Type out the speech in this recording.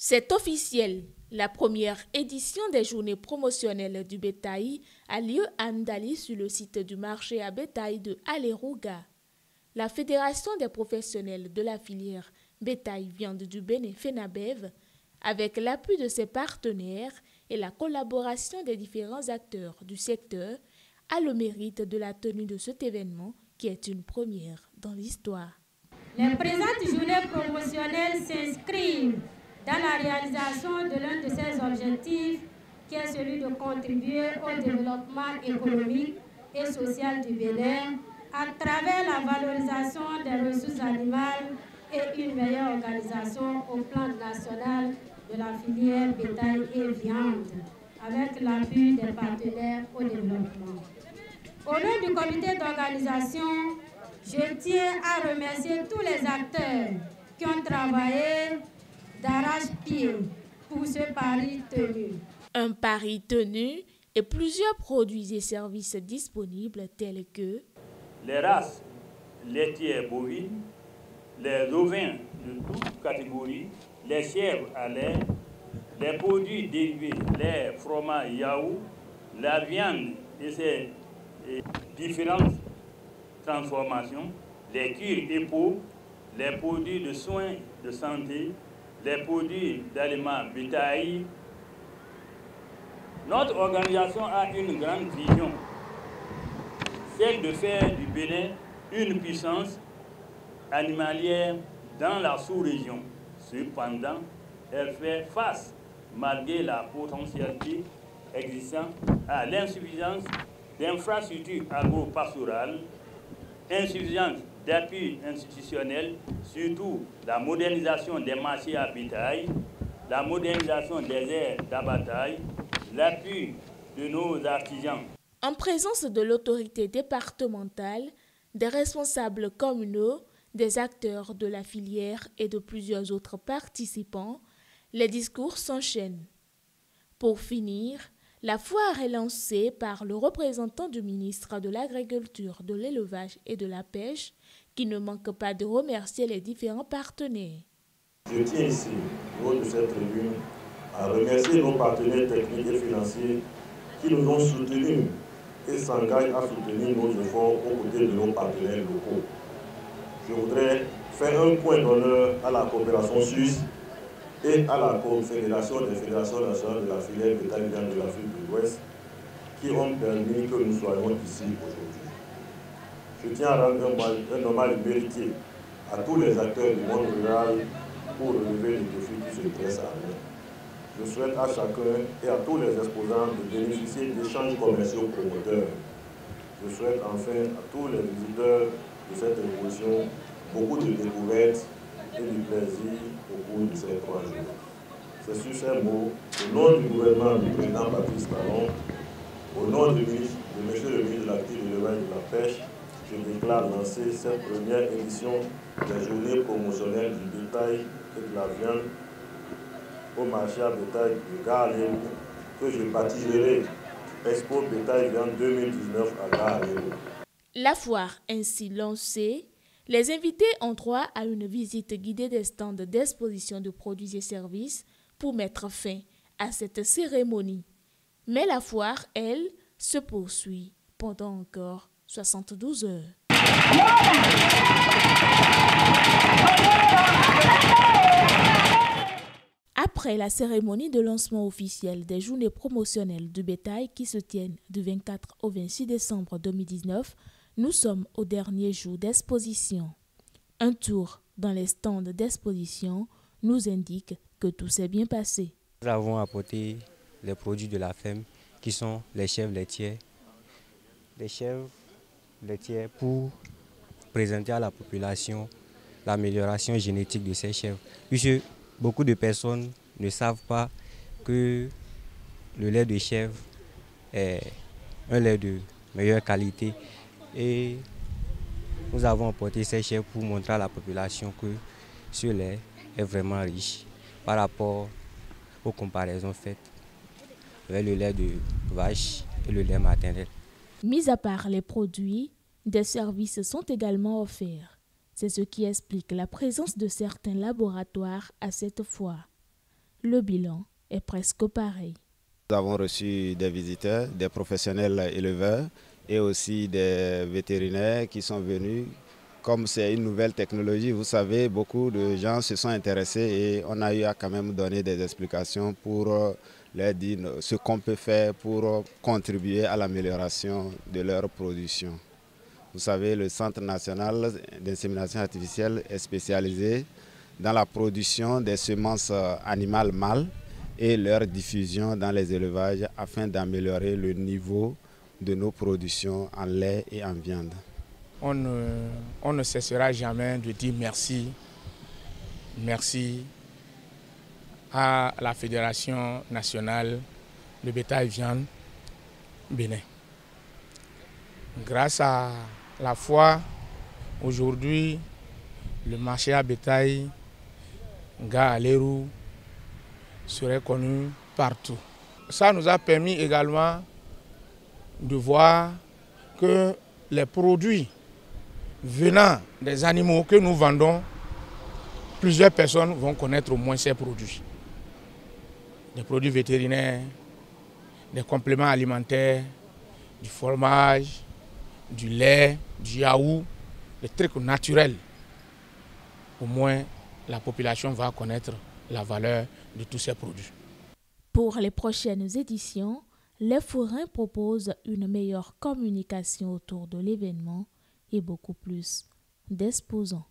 C'est officiel. La première édition des journées promotionnelles du bétail a lieu à Ndali sur le site du marché à bétail de Alerouga. La Fédération des professionnels de la filière bétail-viande du Bénin, FENABEV, avec l'appui de ses partenaires et la collaboration des différents acteurs du secteur, a le mérite de la tenue de cet événement qui est une première dans l'histoire. Les présentes journées promotionnelles s'inscrivent dans la réalisation de l'un de ces objectifs qui est celui de contribuer au développement économique et social du Bénin à travers la valorisation des ressources animales et une meilleure organisation au plan national de la filière bétail et viande avec l'appui des partenaires au développement. Au nom du comité d'organisation, je tiens à remercier tous les acteurs qui ont travaillé d'arrache-pied pour ce pari tenu. Un pari tenu et plusieurs produits et services disponibles tels que les races laitières bovines, les ovins de toutes catégories, les chèvres à lait, les produits dérivés, les fromages yaourt, la viande et ses différentes transformations, les cuirs et peaux, les produits de soins de santé, les produits d'aliments bétail. Notre organisation a une grande vision, celle de faire du Bénin une puissance animalière dans la sous-région. Cependant, elle fait face, malgré la potentialité existante, à l'insuffisance d'infrastructures agro-pastorales, insuffisance d'appui institutionnel, surtout la modernisation des marchés à bétail, la modernisation des aires d'abattage, l'appui de nos artisans. En présence de l'autorité départementale, des responsables communaux, des acteurs de la filière et de plusieurs autres participants, les discours s'enchaînent. Pour finir, la foire est lancée par le représentant du ministre de l'Agriculture, de l'Élevage et de la Pêche, qui ne manque pas de remercier les différents partenaires. Je tiens ici, au niveau de cette tribune, à remercier nos partenaires techniques et financiers qui nous ont soutenus et s'engagent à soutenir nos efforts aux côtés de nos partenaires locaux. Je voudrais faire un point d'honneur à la coopération suisse et à la Confédération des fédérations nationales de la filière bétail viande de l'Afrique de l'Ouest qui ont permis que nous soyons ici aujourd'hui. Je tiens à rendre un hommage mérité à tous les acteurs du monde rural pour relever les défis qui se dressent à nous. Je souhaite à chacun et à tous les exposants de bénéficier d'échanges commerciaux promoteurs. Je souhaite enfin à tous les visiteurs de cette exposition beaucoup de découvertes et du plaisir au cours de ces 3 jours. C'est sur ces mots, au nom du gouvernement du président Patrice Talon, au nom de monsieur le ministre de l'Agriculture, de l'Élevage et de la Pêche, je déclare lancer cette première édition des journées promotionnelles du bétail et de la viande au marché à bétail de Gare-Léou, que je baptiserai Expo Bétail Viande 2019 à Gare-Léou. La foire ainsi lancée, les invités ont droit à une visite guidée des stands d'exposition de produits et services pour mettre fin à cette cérémonie. Mais la foire, elle, se poursuit pendant encore 72 heures. Après la cérémonie de lancement officiel des journées promotionnelles du bétail qui se tiennent du 24 au 26 décembre 2019, nous sommes au dernier jour d'exposition. Un tour dans les stands d'exposition nous indique que tout s'est bien passé. Nous avons apporté les produits de la ferme qui sont les chèvres laitières. Les chèvres laitières pour présenter à la population l'amélioration génétique de ces chèvres. Puisque beaucoup de personnes ne savent pas que le lait de chèvre est un lait de meilleure qualité. Et nous avons apporté ces chèvres pour montrer à la population que ce lait est vraiment riche par rapport aux comparaisons faites avec le lait de vache et le lait maternel. Mis à part les produits, des services sont également offerts. C'est ce qui explique la présence de certains laboratoires à cette foire. le bilan est presque pareil. Nous avons reçu des visiteurs, des professionnels éleveurs et aussi des vétérinaires qui sont venus. Comme c'est une nouvelle technologie, vous savez, beaucoup de gens se sont intéressés et on a eu à quand même donner des explications pour leur dire ce qu'on peut faire pour contribuer à l'amélioration de leur production. Vous savez, le Centre national d'insémination artificielle est spécialisé dans la production des semences animales mâles et leur diffusion dans les élevages afin d'améliorer le niveau de nos productions en lait et en viande. On ne cessera jamais de dire merci. Merci à la Fédération nationale de bétail viande Bénin. Grâce à la foi, aujourd'hui, le marché à bétail Ga Alerou serait connu partout. Ça nous a permis également de voir que les produits venant des animaux que nous vendons, plusieurs personnes vont connaître au moins ces produits. Des produits vétérinaires, des compléments alimentaires, du fromage, du lait, du yaourt, des trucs naturels. Au moins, la population va connaître la valeur de tous ces produits. Pour les prochaines éditions, les forains proposent une meilleure communication autour de l'événement et beaucoup plus d'exposants.